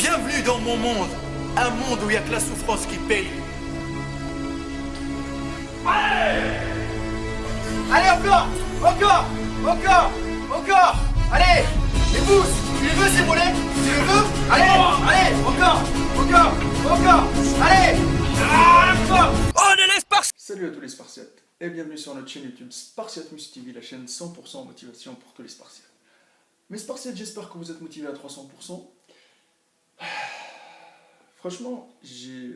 Bienvenue dans mon monde, un monde où il n'y a que la souffrance qui paye. Allez, encore, encore, encore, encore. Allez, les pouces, tu les veux ces mollets? Tu les veux? Allez, allez, encore, encore, encore. Allez, encore. On ne laisse pas. Salut à tous les Spartiates et bienvenue sur notre chaîne YouTube Spartiatemus TV, la chaîne 100% motivation pour tous les Spartiates. Mes Spartiates, j'espère que vous êtes motivés à 300%. Franchement, j'ai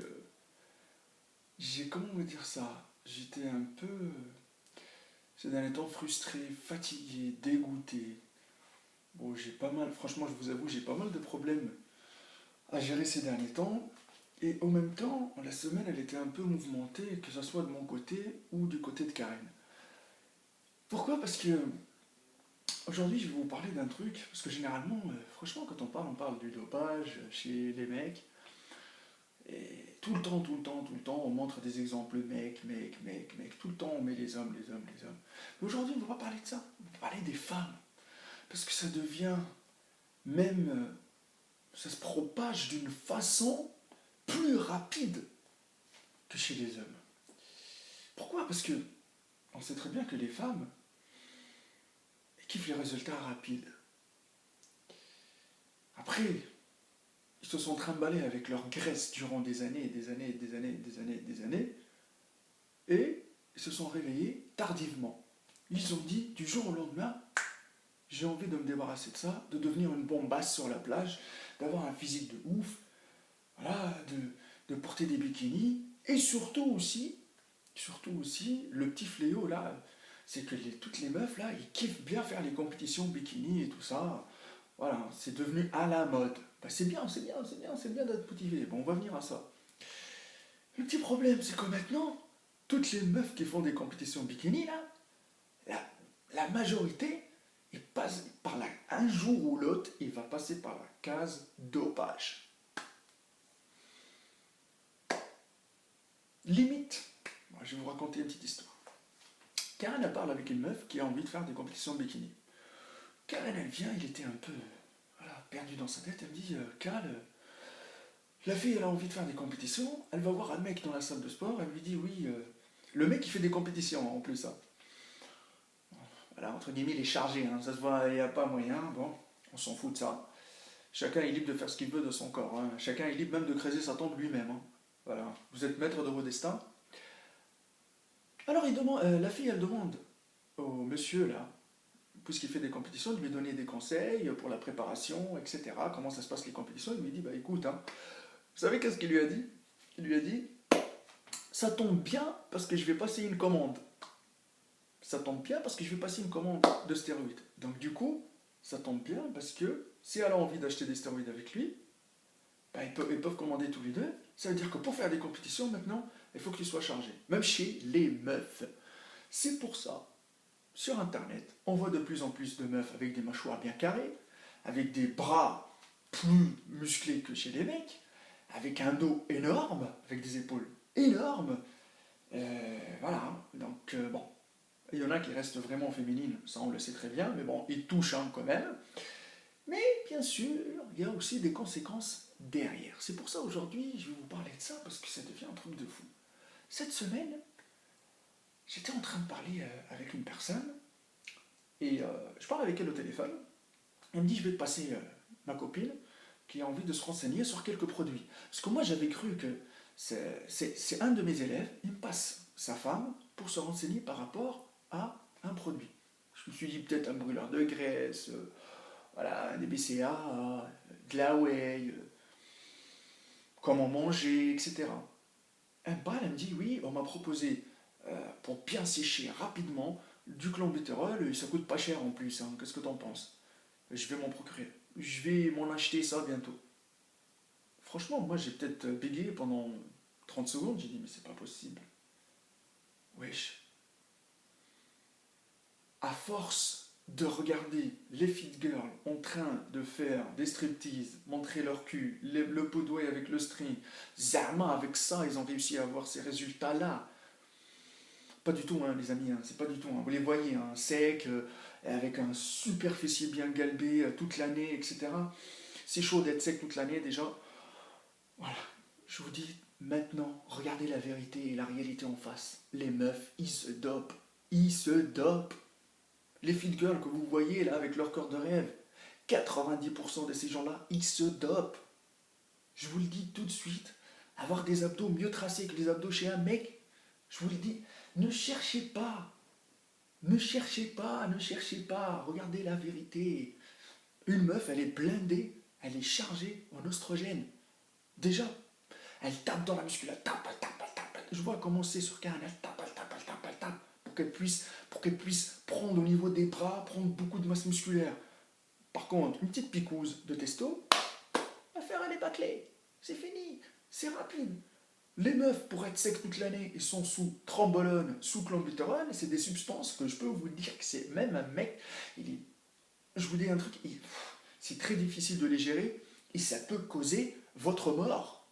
comment vous dire ça? J'étais un peu ces derniers temps frustré, fatigué, dégoûté. Bon, franchement, je vous avoue, j'ai pas mal de problèmes à gérer ces derniers temps. Et en même temps, la semaine, elle était un peu mouvementée, que ce soit de mon côté ou du côté de Karen. Pourquoi? Parce que aujourd'hui, je vais vous parler d'un truc, parce que généralement, franchement, quand on parle du dopage chez les mecs, et tout le temps, on montre des exemples mecs, tout le temps, on met les hommes. Mais aujourd'hui, on ne va pas parler de ça, on va parler des femmes, parce que ça devient même, ça se propage d'une façon plus rapide que chez les hommes. Pourquoi? Parce que on sait très bien que les femmes kiffent les résultats rapides. Après, ils se sont trimballés avec leur graisse durant des années, et ils se sont réveillés tardivement. Ils ont dit du jour au lendemain, j'ai envie de me débarrasser de ça, de devenir une bombasse sur la plage, d'avoir un physique de ouf, voilà, de porter des bikinis, et surtout aussi, le petit fléau là, c'est que toutes les meufs là, ils kiffent bien faire les compétitions bikini et tout ça. Voilà, c'est devenu à la mode. Ben, c'est bien d'être motivé. Bon, on va venir à ça. Le petit problème, c'est que maintenant, toutes les meufs qui font des compétitions bikini là, la majorité, ils passent par là. Un jour ou l'autre, il va passer par la case dopage. Limite, moi, je vais vous raconter une petite histoire. Karen, elle parle avec une meuf qui a envie de faire des compétitions bikini. Karen, elle vient, il était un peu perdu dans sa tête. Elle me dit, Karen, la fille, elle a envie de faire des compétitions. Elle va voir un mec dans la salle de sport. Elle lui dit, oui, le mec, il fait des compétitions en plus. Ça. Voilà, entre guillemets, il est chargé. Hein, ça se voit, il n'y a pas moyen. Bon, on s'en fout de ça. Chacun est libre de faire ce qu'il veut de son corps. Hein. Chacun est libre même de creuser sa tombe lui-même. Hein. Voilà, vous êtes maître de vos destins. Alors la fille, elle demande au monsieur là, puisqu'il fait des compétitions, de lui donner des conseils pour la préparation, etc. Comment ça se passe les compétitions. Il lui dit, bah écoute, hein, vous savez qu'est-ce qu'il lui a dit? Il lui a dit, ça tombe bien parce que je vais passer une commande. Ça tombe bien parce que je vais passer une commande de stéroïdes. Donc du coup, ça tombe bien parce que si elle a envie d'acheter des stéroïdes avec lui, bah, ils peuvent commander tous les deux. Ça veut dire que pour faire des compétitions, maintenant, il faut que tu sois chargé. Même chez les meufs. C'est pour ça, sur Internet, on voit de plus en plus de meufs avec des mâchoires bien carrées, avec des bras plus musclés que chez les mecs, avec un dos énorme, avec des épaules énormes. Voilà, donc bon. Il y en a qui restent vraiment féminines, ça on le sait très bien, mais bon, ils touchent hein, quand même. Mais bien sûr, il y a aussi des conséquences derrière. C'est pour ça aujourd'hui, je vais vous parler de ça, parce que ça devient un truc de fou. Cette semaine, j'étais en train de parler avec une personne, et je parle avec elle au téléphone. Elle me dit, je vais te passer ma copine, qui a envie de se renseigner sur quelques produits. Parce que moi, j'avais cru que c'est un de mes élèves, il me passe sa femme pour se renseigner par rapport à un produit. Je me suis dit, peut-être un brûleur de graisse, voilà, des BCA, de la whey, comment manger, etc. Elle me parle, elle me dit, oui, on m'a proposé, pour bien sécher rapidement, du clenbuterol, et ça coûte pas cher en plus, hein. Qu'est-ce que t'en penses? Je vais m'en procurer. Je vais m'en acheter ça bientôt. Franchement, moi j'ai peut-être bégayé pendant 30 secondes, j'ai dit, mais c'est pas possible. Wesh. À force de regarder les fit girls en train de faire des striptease, montrer leur cul, le podway avec le string, Zama avec ça, ils ont réussi à avoir ces résultats-là. Pas du tout, hein, les amis, hein, c'est pas du tout. Hein. Vous les voyez, hein, secs, avec un super fessier bien galbé toute l'année, etc. c'est chaud d'être sec toute l'année déjà. Voilà, je vous dis maintenant, regardez la vérité et la réalité en face. Les meufs, ils se dopent. Ils se dopent. Les fit girls que vous voyez là avec leur corps de rêve, 90% de ces gens-là, ils se dopent. Je vous le dis tout de suite, avoir des abdos mieux tracés que les abdos chez un mec, je vous le dis, ne cherchez pas. Ne cherchez pas, ne cherchez pas. Regardez la vérité. Une meuf, elle est blindée, elle est chargée en oestrogène. Déjà, elle tape dans la musculature, elle tape, elle tape, elle tape. Je vois comment c'est sur Karen, elle tape, elle tape, elle tape, elle tape. Pour qu'elle puisse prendre au niveau des bras, prendre beaucoup de masse musculaire. Par contre, une petite picouse de testo, l'affaire elle est bâclée. C'est fini, c'est rapide. Les meufs, pour être secs toute l'année, ils sont sous trembolone, sous clenbuterol. C'est des substances que je peux vous dire que c'est même un mec, je vous dis un truc, c'est très difficile de les gérer et ça peut causer votre mort.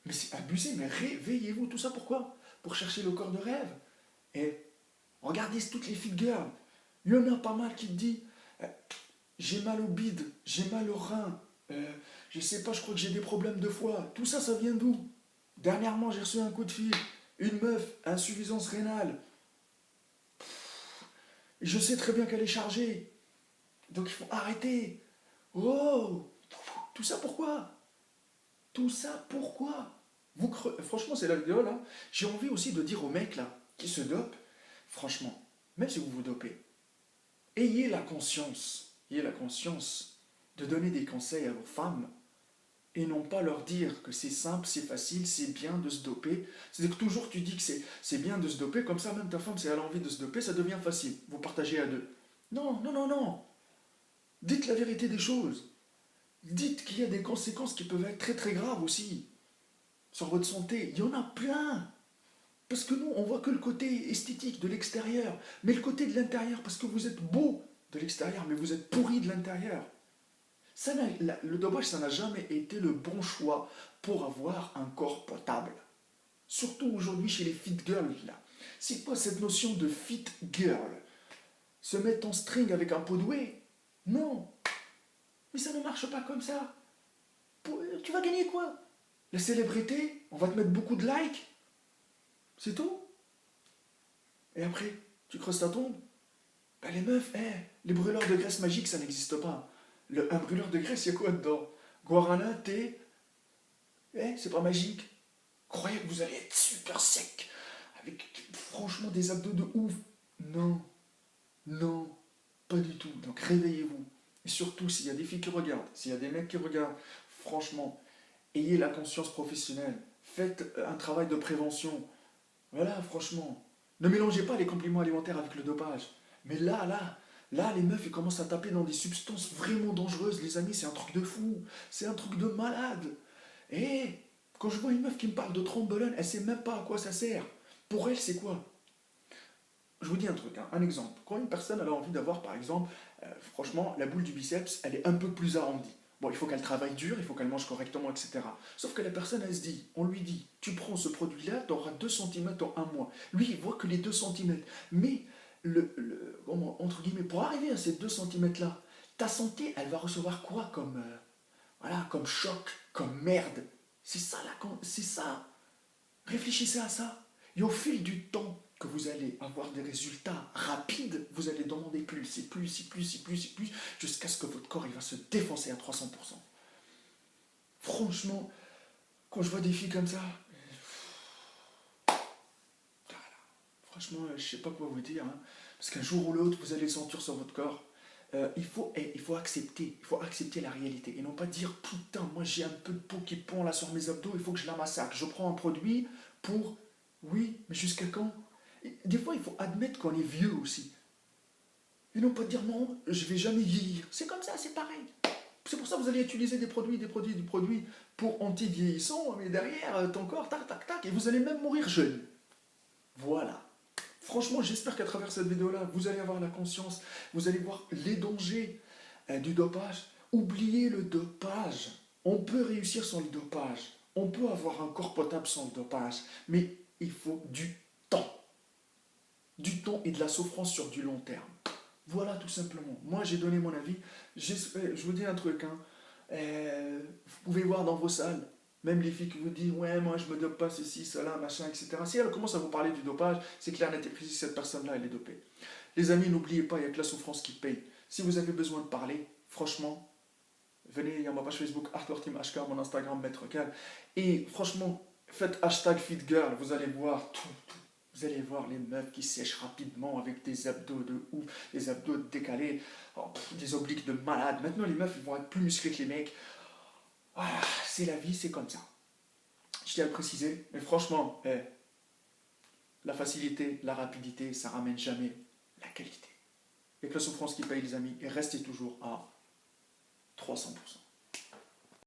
Mais c'est abusé, mais réveillez-vous. Tout ça pourquoi? Pour chercher le corps de rêve. Et regardez toutes les fit girls. Il y en a pas mal qui te disent j'ai mal au bide, j'ai mal au rein, je sais pas, je crois que j'ai des problèmes de foie. Tout ça, ça vient d'où? Dernièrement, j'ai reçu un coup de fil. Une meuf, insuffisance rénale. Je sais très bien qu'elle est chargée. Donc il faut arrêter. Oh, tout ça pourquoi? Tout ça pourquoi? Franchement, c'est la vidéo là. J'ai envie aussi de dire aux mecs là qui se dopent, franchement, même si vous vous dopez, ayez la conscience de donner des conseils à vos femmes et non pas leur dire que c'est simple, c'est facile, c'est bien de se doper. C'est-à-dire que toujours tu dis que c'est bien de se doper, comme ça même ta femme, si elle a envie de se doper, ça devient facile. Vous partagez à deux. Non, non, non, non. Dites la vérité des choses. Dites qu'il y a des conséquences qui peuvent être très très graves aussi sur votre santé. Il y en a plein. Parce que nous, on voit que le côté esthétique de l'extérieur, mais le côté de l'intérieur, parce que vous êtes beau de l'extérieur, mais vous êtes pourri de l'intérieur. Le dopage, ça n'a jamais été le bon choix pour avoir un corps potable. Surtout aujourd'hui chez les fit girls, là. C'est quoi cette notion de fit girl? Se mettre en string avec un pot de whey? Non. Mais ça ne marche pas comme ça. Tu vas gagner quoi? La célébrité? On va te mettre beaucoup de likes? C'est tout? Et après, tu creuses ta tombe? Ben les meufs, les brûleurs de graisse magique, ça n'existe pas. Un brûleur de graisse, il y a quoi dedans? Guarana, thé? C'est pas magique. Croyez que vous allez être super sec, avec franchement des abdos de ouf. Non, non, pas du tout. Donc réveillez-vous. Et surtout, s'il y a des filles qui regardent, s'il y a des mecs qui regardent, franchement, ayez la conscience professionnelle. Faites un travail de prévention. Voilà, franchement. Ne mélangez pas les compléments alimentaires avec le dopage. Mais là, les meufs, ils commencent à taper dans des substances vraiment dangereuses, les amis, c'est un truc de fou, c'est un truc de malade. Et quand je vois une meuf qui me parle de trombolone, elle sait même pas à quoi ça sert. Pour elle, c'est quoi? Je vous dis un truc, un exemple. Quand une personne elle a envie d'avoir, par exemple, franchement, la boule du biceps, elle est un peu plus arrondie. Bon, il faut qu'elle travaille dur, il faut qu'elle mange correctement, etc. Sauf que la personne, elle se dit, on lui dit, tu prends ce produit-là, tu auras 2 cm en un mois. Lui, il voit que les 2 cm. Mais entre guillemets, pour arriver à ces 2 cm-là, ta santé, elle va recevoir quoi comme choc, comme merde? C'est ça, c'est ça. Réfléchissez à ça. Et au fil du temps que vous allez avoir des résultats rapides, vous allez demander plus, et plus, et plus, et plus, et plus, jusqu'à ce que votre corps il va se défoncer à 300%. Franchement, quand je vois des filles comme ça, franchement, je sais pas quoi vous dire, parce qu'un jour ou l'autre, vous allez le sentir sur votre corps. Il faut accepter la réalité et non pas dire putain, moi j'ai un peu de peau qui pend là sur mes abdos, il faut que je la massacre. Je prends un produit pour, oui, mais jusqu'à quand? Et des fois, il faut admettre qu'on est vieux aussi. Et non pas dire non, je vais jamais vieillir. C'est comme ça, c'est pareil. C'est pour ça que vous allez utiliser des produits pour anti-vieillissants, mais derrière, ton corps, tac, tac, tac, et vous allez même mourir jeune. Voilà. Franchement, j'espère qu'à travers cette vidéo-là, vous allez avoir la conscience, vous allez voir les dangers du dopage. Oubliez le dopage. On peut réussir sans le dopage. On peut avoir un corps potable sans le dopage. Mais il faut du temps. Du temps et de la souffrance sur du long terme. Voilà, tout simplement. Moi, j'ai donné mon avis. Je vous dis un truc, hein. Vous pouvez voir dans vos salles, même les filles qui vous disent ouais, moi je me dope pas, ceci, cela, machin, etc. Si elle commence à vous parler du dopage, c'est clair, net et précis, cette personne-là, elle est dopée. Les amis, n'oubliez pas, il n'y a que la souffrance qui paye. Si vous avez besoin de parler, franchement, venez, il y a ma page Facebook, ArthurTeamHK, mon Instagram, Maître Cal. Et franchement, faites hashtag FitGirl, vous allez voir tout. Vous allez voir les meufs qui sèchent rapidement avec des abdos de ouf, des abdos décalés, des obliques de malade. Maintenant, les meufs ils vont être plus musclés que les mecs. Voilà, c'est la vie, c'est comme ça. Je tiens à le préciser, mais franchement, la facilité, la rapidité, ça ramène jamais la qualité. Et que la souffrance qui paye, les amis, et restez toujours à 300%.